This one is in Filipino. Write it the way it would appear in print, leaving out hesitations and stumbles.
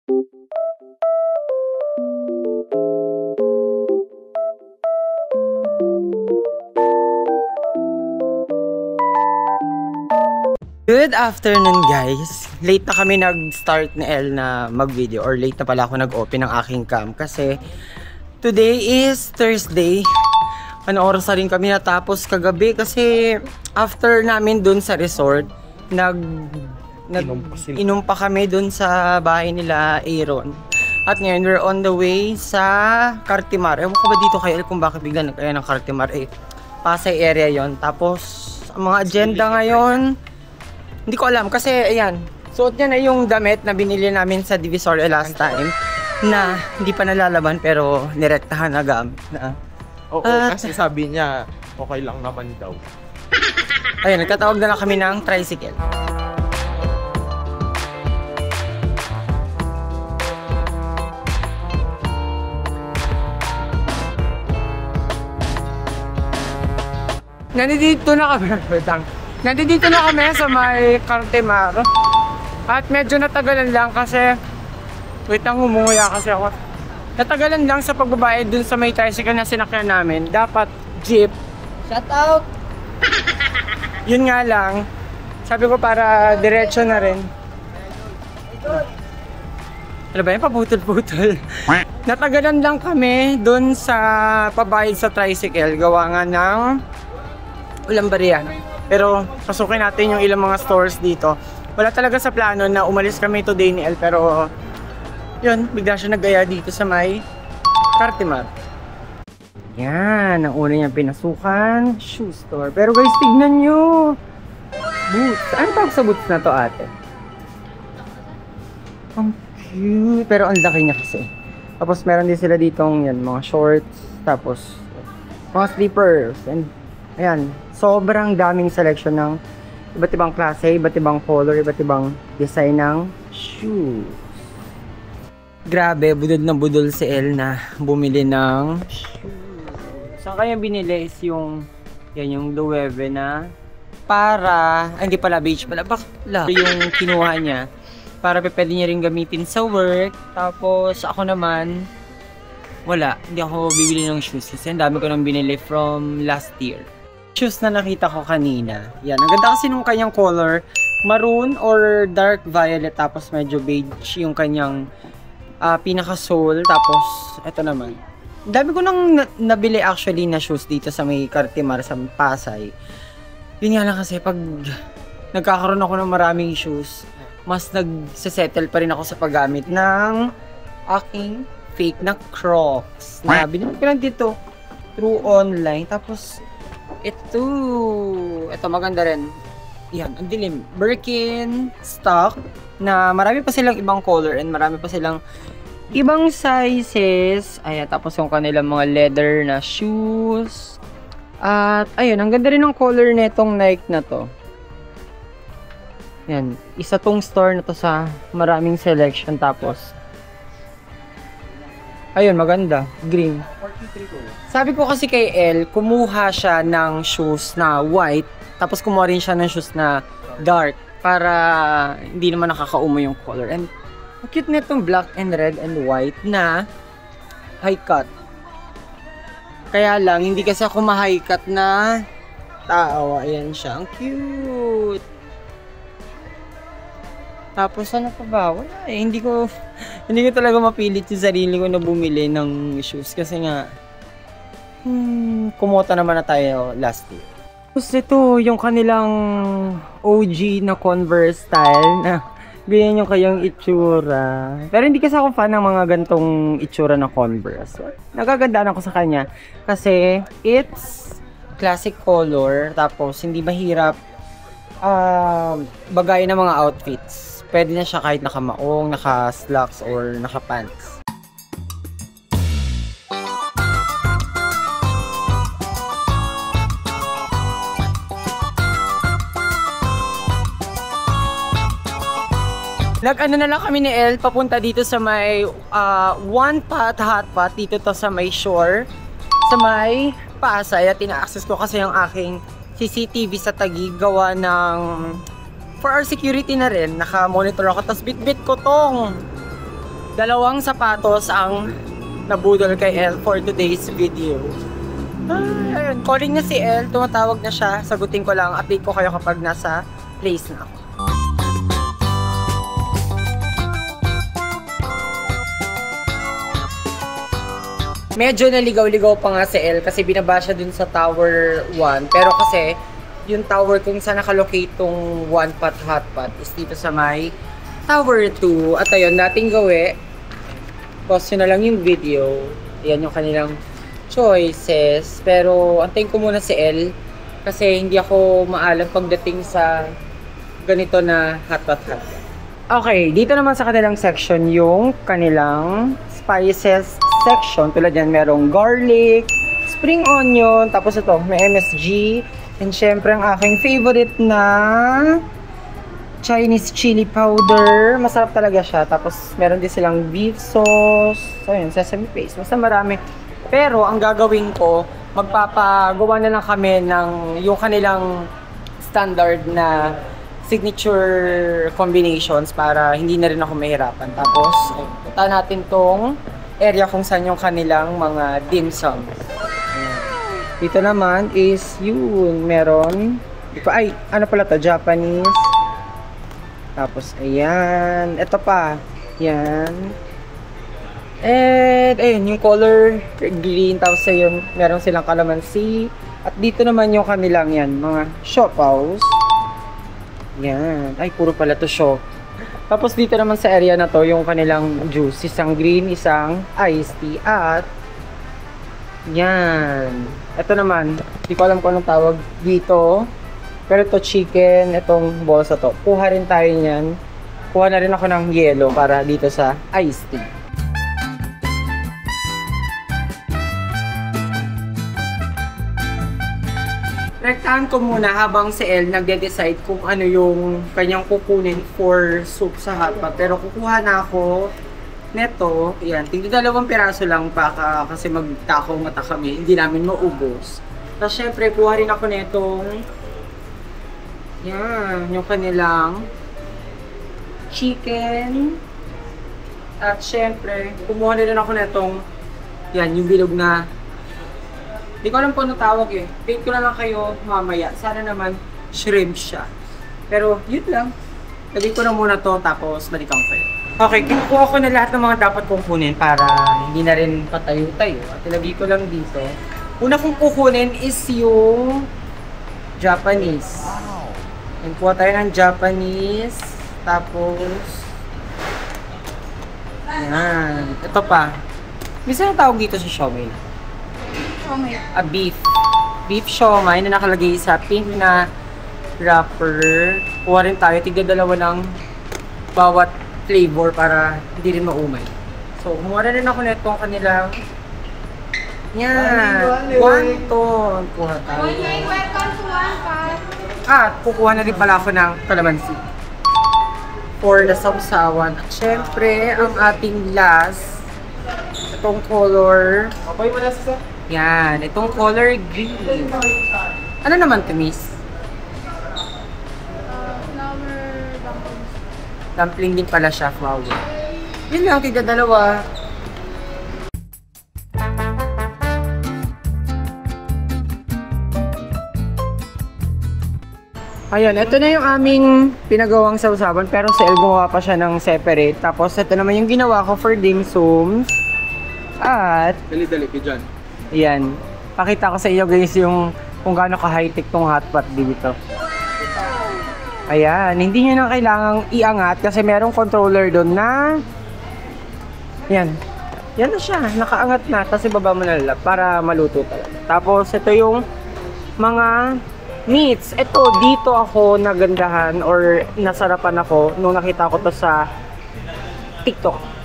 Good afternoon guys! Late na kami nag-start ni El na mag-video, or late na pala ako nag-open ng aking cam kasi today is Thursday. Ano oras na rin kami natapos kagabi kasi after namin dun sa resort, inom pa kami dun sa bahay nila Aaron. At ngayon we're on the way sa Cartimar. Ewan ko ba dito kay El kung bakit bigla nagkaya ng Cartimar, Pasay area yon. Tapos ang mga agenda ngayon, hindi ko alam kasi ayan, suot niya na yung damit na binili namin sa Divisoria last time na hindi pa nalalaban pero nirektahan na gamit na. Oo, kasi sabi niya okay lang naman daw. Ayun, nagkatawag na lang kami ng tricycle. Nandito na kami sa may Cartimar. At medyo natagalan lang kasi wait lang, humunguya kasi ako. Natagalan lang sa pagbabayad dun sa may tricycle na sinakyan namin. Dapat jeep. Shout out! Yun nga lang, sabi ko para diretso na rin. Ano ba yun? Paputol-putol. Natagalan lang kami dun sa pabayad sa tricycle. Gawa nga ng Ulambarian. Pero pasukin natin yung ilang mga stores dito. Wala talaga sa plano na umalis kami today ni El, pero yun, bigla siya nag-aya dito sa may Cartimar. Yan, ang una niyang pinasukan, shoe store. Pero guys, tignan nyo, boots. Ano tawag sa boots na to, ate? Ang cute, pero ang laki niya kasi. Tapos meron din sila ditong yan, mga shorts, tapos mga slippers, and ayan, sobrang daming selection ng iba't ibang klase, iba't ibang color, iba't ibang design ng shoes. Grabe, budol na budol si El na bumili ng shoes. Saan kaya binili is yung, yan yung Loewe na para, hindi pala, beige pala, bakla. Yung kinuha niya, para pwede niya rin gamitin sa work. Tapos ako naman, wala, hindi ako bibili ng shoes kasi ang dami ko nang binili from last year. Shoes na nakita ko kanina. Yan, ang ganda kasi nung kanyang color, maroon or dark violet, tapos medyo beige yung kanyang pinaka-sole. Tapos, eto naman. Dami ko nang nabili actually na shoes dito sa may Cartimar, sa Pasay. Yun nga lang kasi pag nagkakaroon ako ng maraming shoes, mas nagsisettle pa rin ako sa paggamit ng aking fake na Crocs. Na binili ko lang dito through online. Tapos, ito maganda rin. Yan, ang dilim. Birkin stock na marami pa silang ibang color and marami pa silang ibang sizes. Ayan, tapos yung kanilang mga leather na shoes. At ayun, ang ganda rin ng color netong Nike na to. Yan, isa tong store na to sa maraming selection. Tapos ayun, maganda. Green. Sabi ko kasi kay El, kumuha siya ng shoes na white, tapos kumuha rin siya ng shoes na dark para hindi naman nakakaumo yung color. And ang cute nitong black and red and white na high cut. Kaya lang, hindi kasi ako ma-high cut na tao. Ayan siya. Ang cute. Tapos ano pa ba? Wala eh. Hindi ko talaga mapilit yung sarili ko na bumili ng shoes kasi nga kumota naman na tayo last year. Tapos ito yung kanilang OG na Converse style na ganyan yung kayang itsura. Pero hindi kasi ako fan ng mga gantong itsura na Converse. Nagagandaan ako sa kanya kasi it's classic color, tapos hindi mahirap bagay ng mga outfits. Pwede na siya kahit nakamaong, naka-slacks, or naka-pants. Nag-ano na lang kami ni El, papunta dito sa may One Pot Hot Pot, dito to sa may shore, sa may Pasay. At ina-access ko kasi yung aking CCTV sa Taguig, gawa ng for our security na rin. Naka-monitor ako, tapos bit-bit ko tong Dalawang sapatos ang nabudol kay El for today's video. Ayun, calling na si El, tumatawag na siya. Sagutin ko lang, update ko kayo kapag nasa place na ako. Medyo naligaw-ligaw pa nga si El kasi binaba siya dun sa Tower 1. Pero kasi, yung tower kung saan nakalocate tong one pot hot pot is dito sa may Tower 2. At ayun, nating gawi. Pause na lang yung video. Yan yung kanilang choices. Pero, antayin ko muna si El kasi hindi ako maalam pagdating sa ganito na hot pot hot pot. Okay, dito naman sa kanilang section yung kanilang spices section. Tulad yan, merong garlic, spring onion, tapos ito, may MSG, and syempre ang aking favorite na Chinese chili powder. Masarap talaga siya. Tapos meron din silang beef sauce. So yun, sesame paste. Basta marami. Pero ang gagawin ko, magpapagawa na lang kami ng yung kanilang standard na signature combinations para hindi na rin ako mahirapan. Tapos, punta natin tong area kung saan yung kanilang mga dim sum. Dito naman is yun, meron ay, ano pala to, Japanese. Tapos, ayan, ito pa, yan. And, ayun, yung color green, tapos ayun, meron silang calamansi. At dito naman yung kanilang yan, mga siopaws. Yan, ay, puro pala to siop. Tapos dito naman sa area na to, yung kanilang juice, isang green, isang iced tea, at yan. Ito naman, hindi ko alam kung anong tawag dito. Pero ito chicken, itong bolsa to. Kuha rin tayo niyan. Kuha na rin ako ng yellow para dito sa iced tea. Rektahan ko muna habang si El nagde-decide kung ano yung kanyang kukunin for soup sa hotpot. Pero kukuha na ako neto. Yan, tigda 2 piraso lang pa kasi magtakaw mata kami. Hindi namin maubos. Tapos syempre, kuha rin ako netong yan, yung kanilang chicken. At syempre, kumuha rin ako netong yan, yung bilog na. Hindi ko alam kung ano tawag eh. Date ko na lang kayo mamaya. Sana naman shrimp siya. Pero yun lang. Lagay ko na muna to tapos balikan ko kayo. Okay, kinukuha ko na lahat ng mga dapat kong kunin para hindi na rin patayo-tayo. At ilagay ko lang dito. Una kong kukunin is yung Japanese. And kuha tayo ng Japanese. Tapos yan. Ito pa. Minsan ang tawag dito sa siomai. A beef siomai na nakalagay sa pink na wrapper. Kuha rin tayo, tigda 2 ng bawat flavor para hindi rin maumay. So, kumuha rin ako na itong kanilang yan, wonton. Kuha tayo. At kukuha na rin pala ako ng calamansi for the sausawan. At syempre, ang ating last, itong color. Okay mo na sa Yan, itong color green. Ano naman to, miss? Flower dumplings. Dumpling din pala siya, flower. Yun lang, tigda 2. Ayun, ito na yung aming pinagawang sausawan pero si El gumawa pa siya ng separate. Tapos ito naman yung ginawa ko for dim sums. At dali-dali ka dyan. yan, pakita ko sa iyo guys yung kung gaano ka-high-tech tong hotpot dito. Ayan, hindi nyo na kailangang iangat kasi merong controller doon na yan. Yan na siya, nakaangat na kasi baba mo na lang para maluto talaga. Tapos ito yung mga meats. Ito, dito ako nagandahan or nasarapan ako nung nakita ko to sa TikTok.